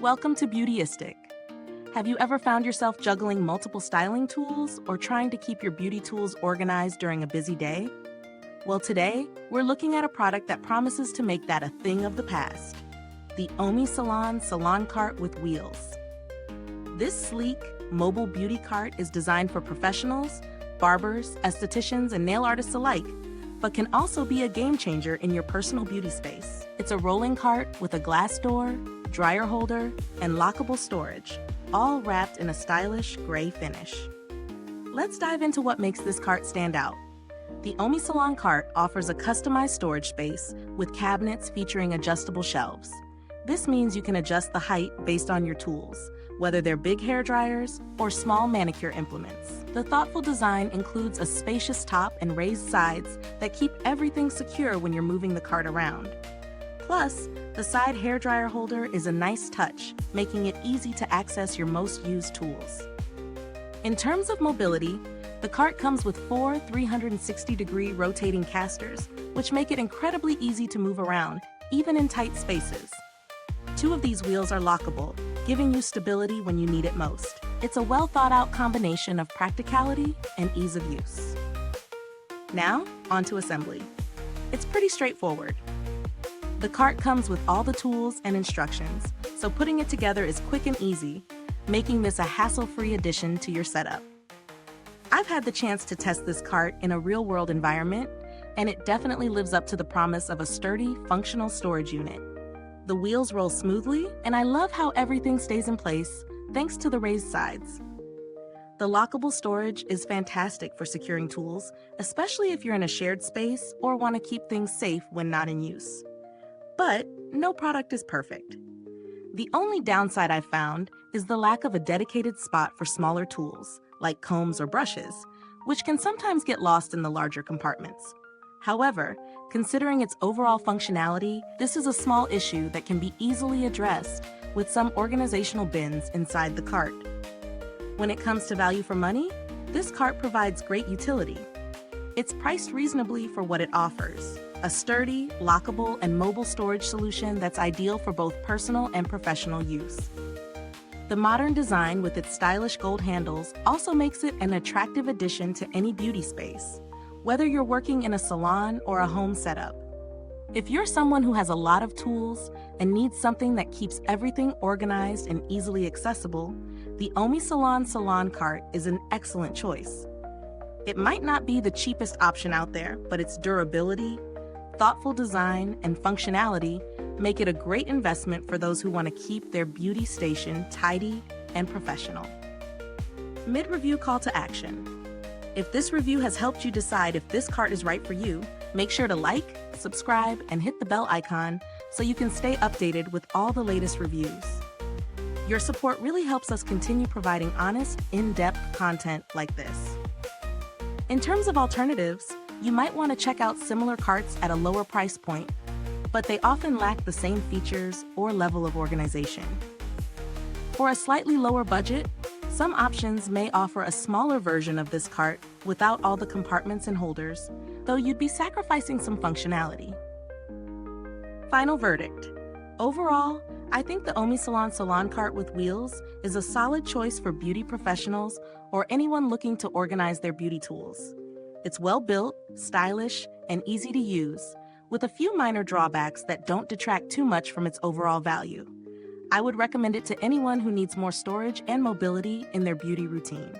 Welcome to Beautyistic. Have you ever found yourself juggling multiple styling tools or trying to keep your beauty tools organized during a busy day? Well, today, we're looking at a product that promises to make that a thing of the past. The OmySalon Salon Cart with wheels. This sleek, mobile beauty cart is designed for professionals, barbers, estheticians, and nail artists alike, but can also be a game changer in your personal beauty space. It's a rolling cart with a glass door, dryer holder, and lockable storage, all wrapped in a stylish gray finish. Let's dive into what makes this cart stand out. The OmySalon Cart offers a customized storage space with cabinets featuring adjustable shelves. This means you can adjust the height based on your tools, whether they're big hair dryers or small manicure implements. The thoughtful design includes a spacious top and raised sides that keep everything secure when you're moving the cart around. Plus, the side hairdryer holder is a nice touch, making it easy to access your most used tools. In terms of mobility, the cart comes with 4 360-degree rotating casters, which make it incredibly easy to move around, even in tight spaces. 2 of these wheels are lockable, giving you stability when you need it most. It's a well-thought-out combination of practicality and ease of use. Now, onto assembly. It's pretty straightforward. The cart comes with all the tools and instructions, so putting it together is quick and easy, making this a hassle-free addition to your setup. I've had the chance to test this cart in a real-world environment, and it definitely lives up to the promise of a sturdy, functional storage unit. The wheels roll smoothly, and I love how everything stays in place thanks to the raised sides. The lockable storage is fantastic for securing tools, especially if you're in a shared space or want to keep things safe when not in use. But no product is perfect. The only downside I've found is the lack of a dedicated spot for smaller tools, like combs or brushes, which can sometimes get lost in the larger compartments. However, considering its overall functionality, this is a small issue that can be easily addressed with some organizational bins inside the cart. When it comes to value for money, this cart provides great utility. It's priced reasonably for what it offers, a sturdy, lockable, and mobile storage solution that's ideal for both personal and professional use. The modern design with its stylish gold handles also makes it an attractive addition to any beauty space, whether you're working in a salon or a home setup. If you're someone who has a lot of tools and needs something that keeps everything organized and easily accessible, the OmySalon Salon Cart is an excellent choice. It might not be the cheapest option out there, but its durability, thoughtful design, and functionality make it a great investment for those who want to keep their beauty station tidy and professional. Mid-review call to action. If this review has helped you decide if this cart is right for you, make sure to like, subscribe, and hit the bell icon so you can stay updated with all the latest reviews. Your support really helps us continue providing honest, in-depth content like this. In terms of alternatives, you might want to check out similar carts at a lower price point, but they often lack the same features or level of organization. For a slightly lower budget, some options may offer a smaller version of this cart without all the compartments and holders, though you'd be sacrificing some functionality. Final verdict. Overall, I think the OmySalon Salon Cart with wheels is a solid choice for beauty professionals or anyone looking to organize their beauty tools. It's well-built, stylish, and easy to use, with a few minor drawbacks that don't detract too much from its overall value. I would recommend it to anyone who needs more storage and mobility in their beauty routine.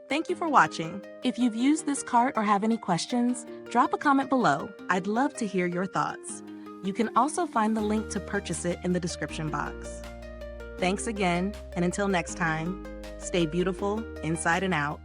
Thank you for watching. If you've used this cart or have any questions, drop a comment below. I'd love to hear your thoughts. You can also find the link to purchase it in the description box. Thanks again, and until next time, stay beautiful inside and out.